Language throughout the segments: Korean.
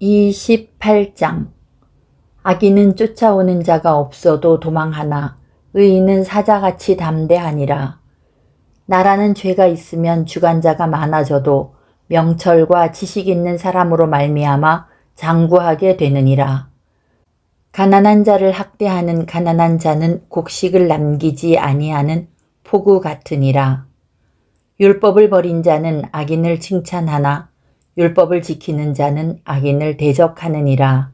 28장. 악인은 쫓아오는 자가 없어도 도망하나 의인은 사자같이 담대하니라. 나라는 죄가 있으면 주관자가 많아져도 명철과 지식 있는 사람으로 말미암아 장구하게 되느니라. 가난한 자를 학대하는 가난한 자는 곡식을 남기지 아니하는 포구 같으니라. 율법을 버린 자는 악인을 칭찬하나 율법을 지키는 자는 악인을 대적하느니라.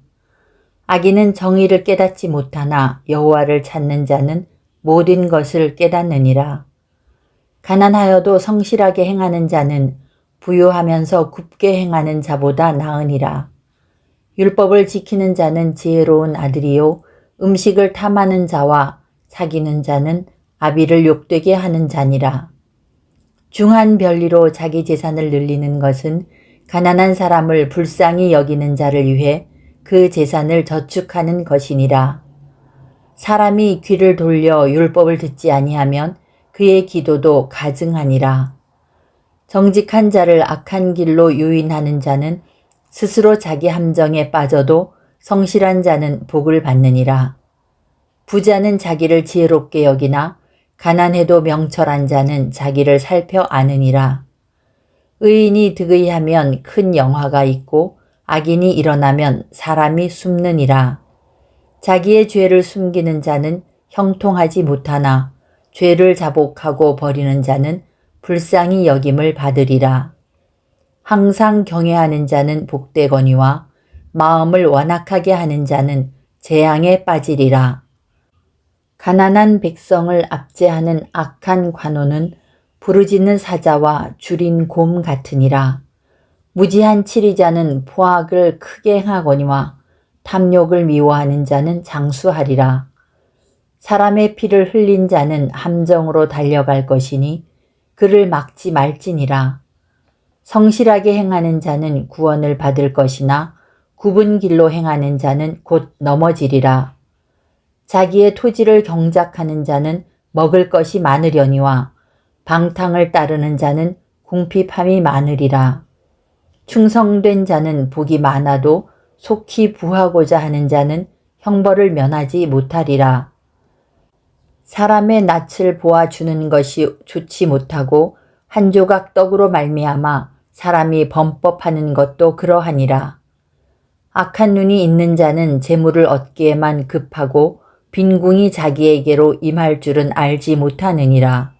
악인은 정의를 깨닫지 못하나 여호와를 찾는 자는 모든 것을 깨닫느니라. 가난하여도 성실하게 행하는 자는 부유하면서 굽게 행하는 자보다 나으니라. 율법을 지키는 자는 지혜로운 아들이요 음식을 탐하는 자와 사귀는 자는 아비를 욕되게 하는 자니라. 중한 별리로 자기 재산을 늘리는 것은 가난한 사람을 불쌍히 여기는 자를 위해 그 재산을 저축하는 것이니라. 사람이 귀를 돌려 율법을 듣지 아니하면 그의 기도도 가증하니라. 정직한 자를 악한 길로 유인하는 자는 스스로 자기 함정에 빠져도 성실한 자는 복을 받느니라. 부자는 자기를 지혜롭게 여기나 가난해도 명철한 자는 자기를 살펴 아느니라. 의인이 득의하면 큰 영화가 있고 악인이 일어나면 사람이 숨느니라. 자기의 죄를 숨기는 자는 형통하지 못하나 죄를 자복하고 버리는 자는 불쌍히 여김을 받으리라. 항상 경외하는 자는 복되거니와 마음을 완악하게 하는 자는 재앙에 빠지리라. 가난한 백성을 압제하는 악한 관원은 부르짖는 사자와 줄인 곰 같으니라. 무지한 치리자는 포악을 크게 행하거니와 탐욕을 미워하는 자는 장수하리라. 사람의 피를 흘린 자는 함정으로 달려갈 것이니 그를 막지 말지니라. 성실하게 행하는 자는 구원을 받을 것이나 굽은 길로 행하는 자는 곧 넘어지리라. 자기의 토지를 경작하는 자는 먹을 것이 많으려니와 방탕을 따르는 자는 궁핍함이 많으리라. 충성된 자는 복이 많아도 속히 부하고자 하는 자는 형벌을 면하지 못하리라. 사람의 낯을 보아주는 것이 좋지 못하고 한 조각 떡으로 말미암아 사람이 범법하는 것도 그러하니라. 악한 눈이 있는 자는 재물을 얻기에만 급하고 빈궁이 자기에게로 임할 줄은 알지 못하느니라.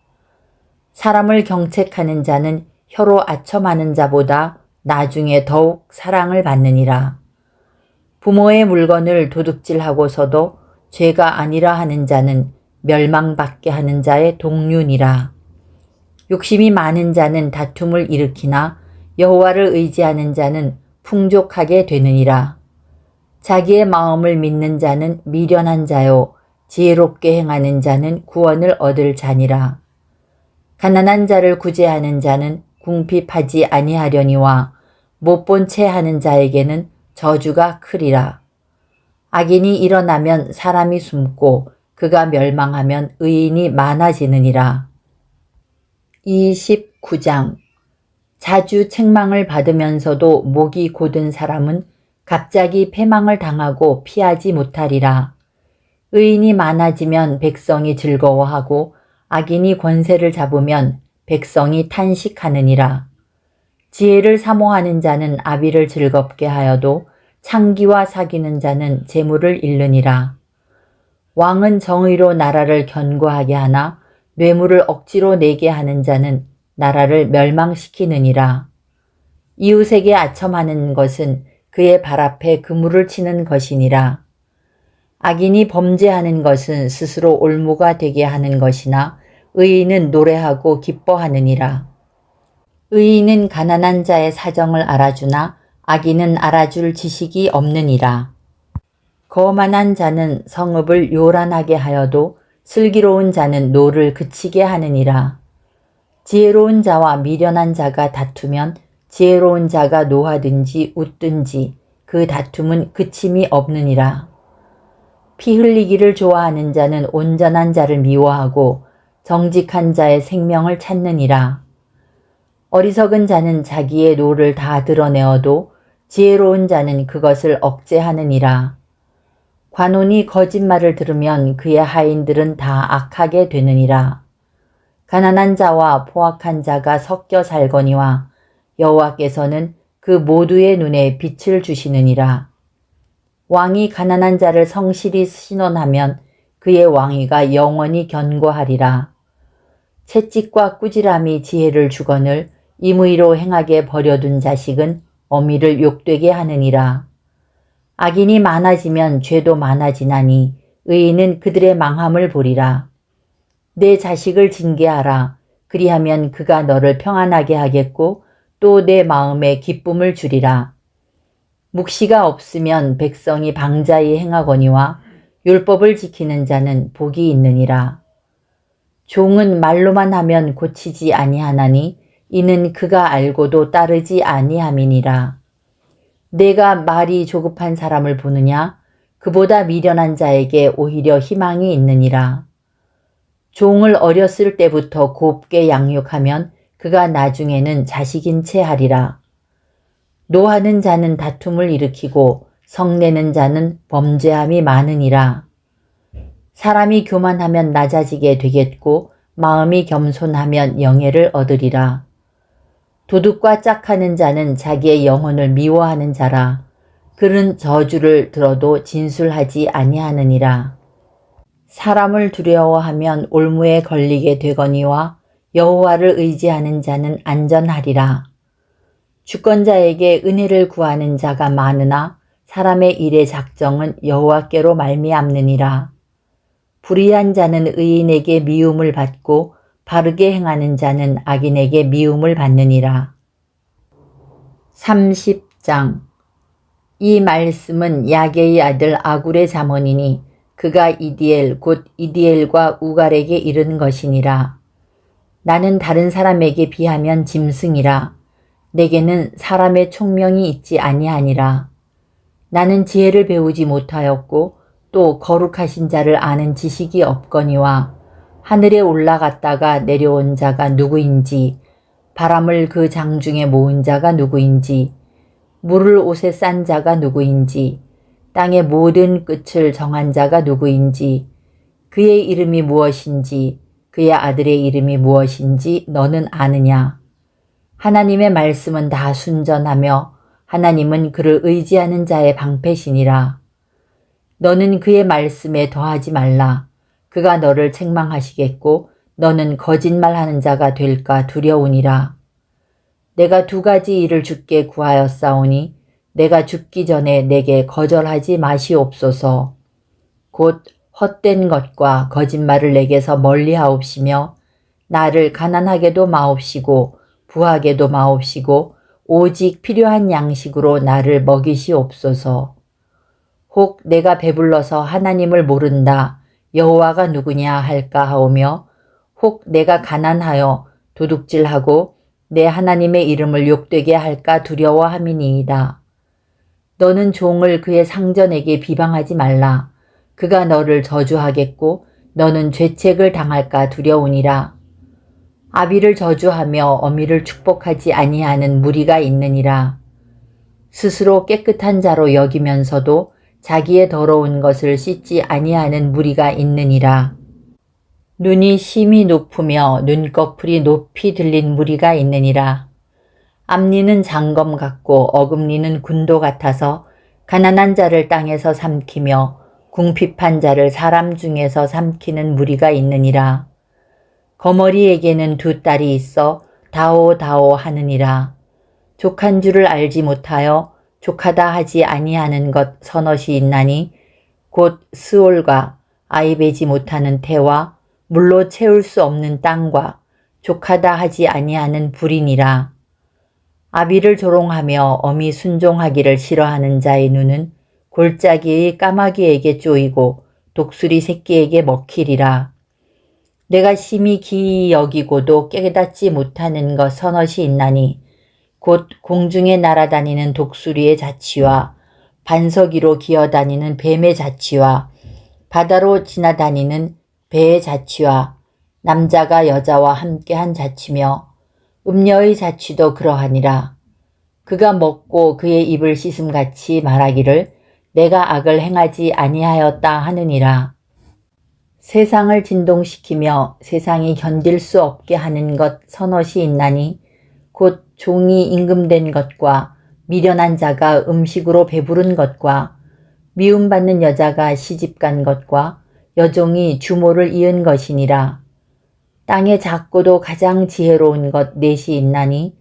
사람을 경책하는 자는 혀로 아첨하는 자보다 나중에 더욱 사랑을 받느니라. 부모의 물건을 도둑질하고서도 죄가 아니라 하는 자는 멸망받게 하는 자의 동류니라. 욕심이 많은 자는 다툼을 일으키나 여호와를 의지하는 자는 풍족하게 되느니라. 자기의 마음을 믿는 자는 미련한 자요 지혜롭게 행하는 자는 구원을 얻을 자니라. 가난한 자를 구제하는 자는 궁핍하지 아니하려니와 못 본 채 하는 자에게는 저주가 크리라. 악인이 일어나면 사람이 숨고 그가 멸망하면 의인이 많아지느니라. 29장. 자주 책망을 받으면서도 목이 곧은 사람은 갑자기 패망을 당하고 피하지 못하리라. 의인이 많아지면 백성이 즐거워하고 악인이 권세를 잡으면 백성이 탄식하느니라. 지혜를 사모하는 자는 아비를 즐겁게 하여도 창기와 사귀는 자는 재물을 잃느니라. 왕은 정의로 나라를 견고하게 하나 뇌물을 억지로 내게 하는 자는 나라를 멸망시키느니라. 이웃에게 아첨하는 것은 그의 발 앞에 그물을 치는 것이니라. 악인이 범죄하는 것은 스스로 올무가 되게 하는 것이나 의인은 노래하고 기뻐하느니라. 의인은 가난한 자의 사정을 알아주나 악인은 알아줄 지식이 없느니라. 거만한 자는 성읍을 요란하게 하여도 슬기로운 자는 노를 그치게 하느니라. 지혜로운 자와 미련한 자가 다투면 지혜로운 자가 노하든지 웃든지 그 다툼은 그침이 없느니라. 피 흘리기를 좋아하는 자는 온전한 자를 미워하고 정직한 자의 생명을 찾느니라. 어리석은 자는 자기의 노를 다 드러내어도 지혜로운 자는 그것을 억제하느니라. 관원이 거짓말을 들으면 그의 하인들은 다 악하게 되느니라. 가난한 자와 포악한 자가 섞여 살거니와 여호와께서는 그 모두의 눈에 빛을 주시느니라. 왕이 가난한 자를 성실히 신원하면 그의 왕위가 영원히 견고하리라. 채찍과 꾸지람이 지혜를 주거늘 임의로 행하게 버려둔 자식은 어미를 욕되게 하느니라. 악인이 많아지면 죄도 많아지나니 의인은 그들의 망함을 보리라. 내 자식을 징계하라. 그리하면 그가 너를 평안하게 하겠고 또 내 마음에 기쁨을 주리라. 묵시가 없으면 백성이 방자히 행하거니와 율법을 지키는 자는 복이 있느니라. 종은 말로만 하면 고치지 아니하나니 이는 그가 알고도 따르지 아니함이니라. 내가 말이 조급한 사람을 보느냐? 그보다 미련한 자에게 오히려 희망이 있느니라. 종을 어렸을 때부터 곱게 양육하면 그가 나중에는 자식인 채 하리라. 노하는 자는 다툼을 일으키고 성내는 자는 범죄함이 많으니라. 사람이 교만하면 낮아지게 되겠고 마음이 겸손하면 영예를 얻으리라. 도둑과 짝하는 자는 자기의 영혼을 미워하는 자라. 그는 저주를 들어도 진술하지 아니하느니라. 사람을 두려워하면 올무에 걸리게 되거니와 여호와를 의지하는 자는 안전하리라. 주권자에게 은혜를 구하는 자가 많으나 사람의 일의 작정은 여호와께로 말미암느니라. 불의한 자는 의인에게 미움을 받고 바르게 행하는 자는 악인에게 미움을 받느니라. 30장. 이 말씀은 야게의 아들 아굴의 잠언이니 그가 이디엘 곧 이디엘과 우갈에게 이른 것이니라. 나는 다른 사람에게 비하면 짐승이라. 내게는 사람의 총명이 있지 아니하니라. 나는 지혜를 배우지 못하였고 또 거룩하신 자를 아는 지식이 없거니와 하늘에 올라갔다가 내려온 자가 누구인지 바람을 그 장중에 모은 자가 누구인지 물을 옷에 싼 자가 누구인지 땅의 모든 끝을 정한 자가 누구인지 그의 이름이 무엇인지 그의 아들의 이름이 무엇인지 너는 아느냐? 하나님의 말씀은 다 순전하며 하나님은 그를 의지하는 자의 방패시니라. 너는 그의 말씀에 더하지 말라. 그가 너를 책망하시겠고 너는 거짓말하는 자가 될까 두려우니라. 내가 두 가지 일을 주께 구하였사오니 내가 죽기 전에 내게 거절하지 마시옵소서. 곧 헛된 것과 거짓말을 내게서 멀리하옵시며 나를 가난하게도 마옵시고 부하게도 마옵시고 오직 필요한 양식으로 나를 먹이시옵소서. 혹 내가 배불러서 하나님을 모른다 여호와가 누구냐 할까 하오며 혹 내가 가난하여 도둑질하고 내 하나님의 이름을 욕되게 할까 두려워함이니이다. 너는 종을 그의 상전에게 비방하지 말라. 그가 너를 저주하겠고 너는 죄책을 당할까 두려우니라. 아비를 저주하며 어미를 축복하지 아니하는 무리가 있느니라. 스스로 깨끗한 자로 여기면서도 자기의 더러운 것을 씻지 아니하는 무리가 있느니라. 눈이 심히 높으며 눈꺼풀이 높이 들린 무리가 있느니라. 앞니는 장검 같고 어금니는 군도 같아서 가난한 자를 땅에서 삼키며 궁핍한 자를 사람 중에서 삼키는 무리가 있느니라. 거머리에게는 두 딸이 있어 다오다오 하느니라. 족한 줄을 알지 못하여 족하다 하지 아니하는 것 서넛이 있나니 곧 스올과 아이배지 못하는 태와 물로 채울 수 없는 땅과 족하다 하지 아니하는 불이니라. 아비를 조롱하며 어미 순종하기를 싫어하는 자의 눈은 골짜기의 까마귀에게 쪼이고 독수리 새끼에게 먹히리라. 내가 심히 기이 여기고도 깨닫지 못하는 것 서넛이 있나니 곧 공중에 날아다니는 독수리의 자취와 반석 위로 기어다니는 뱀의 자취와 바다로 지나다니는 배의 자취와 남자가 여자와 함께한 자취며 음녀의 자취도 그러하니라. 그가 먹고 그의 입을 씻음같이 말하기를 내가 악을 행하지 아니하였다 하느니라. 세상을 진동시키며 세상이 견딜 수 없게 하는 것 서넛이 있나니 곧 종이 임금된 것과 미련한 자가 음식으로 배부른 것과 미움받는 여자가 시집간 것과 여종이 주모를 이은 것이니라. 땅에 작고도 가장 지혜로운 것 넷이 있나니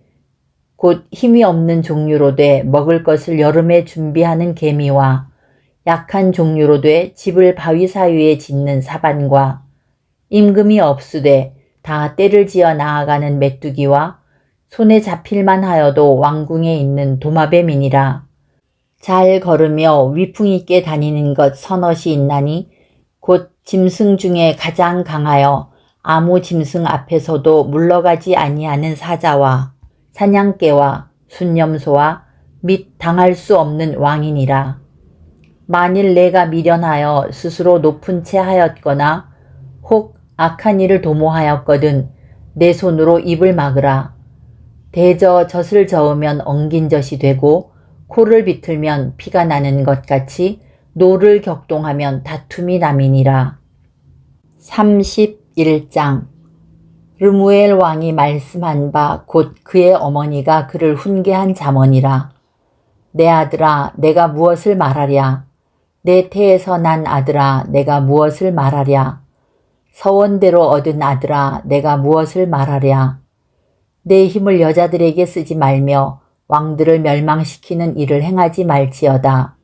곧 힘이 없는 종류로 돼 먹을 것을 여름에 준비하는 개미와 약한 종류로 돼 집을 바위 사이에 짓는 사반과 임금이 없으되 다 때를 지어 나아가는 메뚜기와 손에 잡힐만 하여도 왕궁에 있는 도마뱀이니라. 잘 걸으며 위풍 있게 다니는 것 서넛이 있나니 곧 짐승 중에 가장 강하여 아무 짐승 앞에서도 물러가지 아니하는 사자와 사냥개와 순념소와 및 당할 수 없는 왕이니라. 만일 내가 미련하여 스스로 높은 채 하였거나 혹 악한 일을 도모하였거든 내 손으로 입을 막으라. 대저 젖을 저으면 엉긴 젖이 되고 코를 비틀면 피가 나는 것 같이 노를 격동하면 다툼이 남이니라. 31장 르무엘 왕이 말씀한 바 곧 그의 어머니가 그를 훈계한 잠언이라. 내 아들아 내가 무엇을 말하랴. 내 태에서 난 아들아 내가 무엇을 말하랴. 서원대로 얻은 아들아 내가 무엇을 말하랴. 내 힘을 여자들에게 쓰지 말며 왕들을 멸망시키는 일을 행하지 말지어다.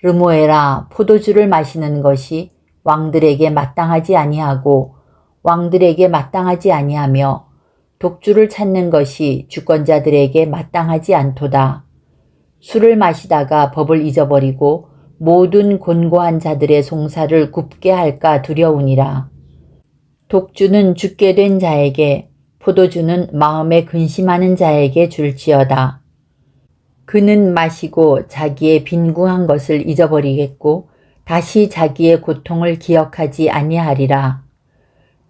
르무엘아 포도주를 마시는 것이 왕들에게 마땅하지 아니하고 왕들에게 마땅하지 아니하며 독주를 찾는 것이 주권자들에게 마땅하지 않도다. 술을 마시다가 법을 잊어버리고 모든 곤고한 자들의 송사를 굽게 할까 두려우니라. 독주는 죽게 된 자에게 포도주는 마음에 근심하는 자에게 줄지어다. 그는 마시고 자기의 빈궁한 것을 잊어버리겠고 다시 자기의 고통을 기억하지 아니하리라.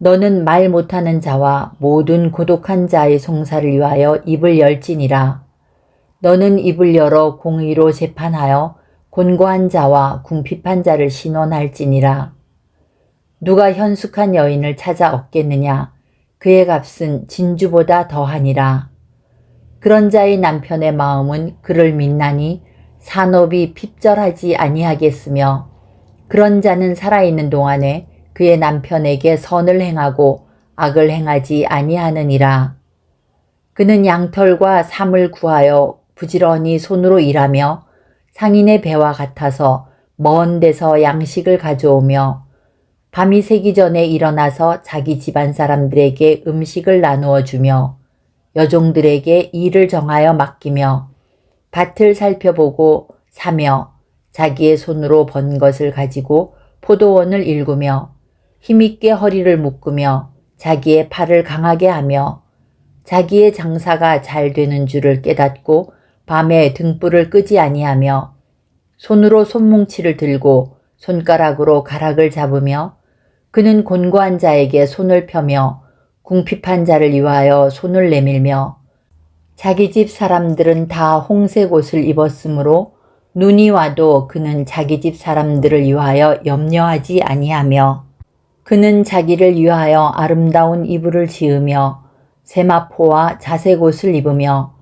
너는 말 못하는 자와 모든 고독한 자의 송사를 위하여 입을 열지니라. 너는 입을 열어 공의로 재판하여 곤고한 자와 궁핍한 자를 신원할지니라. 누가 현숙한 여인을 찾아 얻겠느냐. 그의 값은 진주보다 더하니라. 그런 자의 남편의 마음은 그를 믿나니 산업이 핍절하지 아니하겠으며 그런 자는 살아있는 동안에 그의 남편에게 선을 행하고 악을 행하지 아니하느니라. 그는 양털과 삼을 구하여 부지런히 손으로 일하며 상인의 배와 같아서 먼 데서 양식을 가져오며 밤이 새기 전에 일어나서 자기 집안 사람들에게 음식을 나누어 주며 여종들에게 일을 정하여 맡기며 밭을 살펴보고 사며 자기의 손으로 번 것을 가지고 포도원을 일구며 힘있게 허리를 묶으며 자기의 팔을 강하게 하며 자기의 장사가 잘 되는 줄을 깨닫고 밤에 등불을 끄지 아니하며 손으로 손뭉치를 들고 손가락으로 가락을 잡으며 그는 곤고한 자에게 손을 펴며 궁핍한 자를 위하여 손을 내밀며 자기 집 사람들은 다 홍색 옷을 입었으므로 눈이 와도 그는 자기 집 사람들을 위하여 염려하지 아니하며 그는 자기를 위하여 아름다운 이불을 지으며 세마포와 자색 옷을 입으며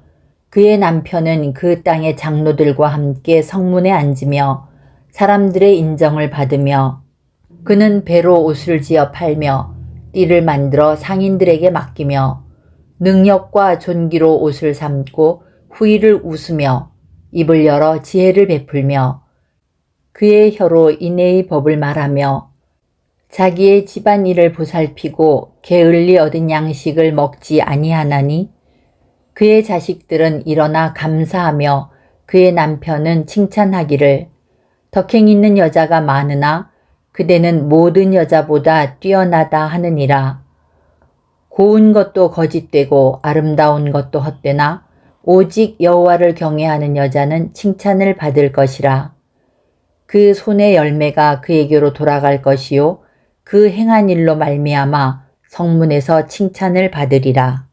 그의 남편은 그 땅의 장로들과 함께 성문에 앉으며 사람들의 인정을 받으며 그는 배로 옷을 지어 팔며 띠를 만들어 상인들에게 맡기며 능력과 존귀로 옷을 삼고 후일을 웃으며 입을 열어 지혜를 베풀며 그의 혀로 인애의 법을 말하며 자기의 집안일을 보살피고 게을리 얻은 양식을 먹지 아니하나니 그의 자식들은 일어나 감사하며 그의 남편은 칭찬하기를 덕행 있는 여자가 많으나 그대는 모든 여자보다 뛰어나다 하느니라. 고운 것도 거짓되고 아름다운 것도 헛되나 오직 여호와를 경외하는 여자는 칭찬을 받을 것이라. 그 손의 열매가 그에게로 돌아갈 것이요 그 행한 일로 말미암아 성문에서 칭찬을 받으리라.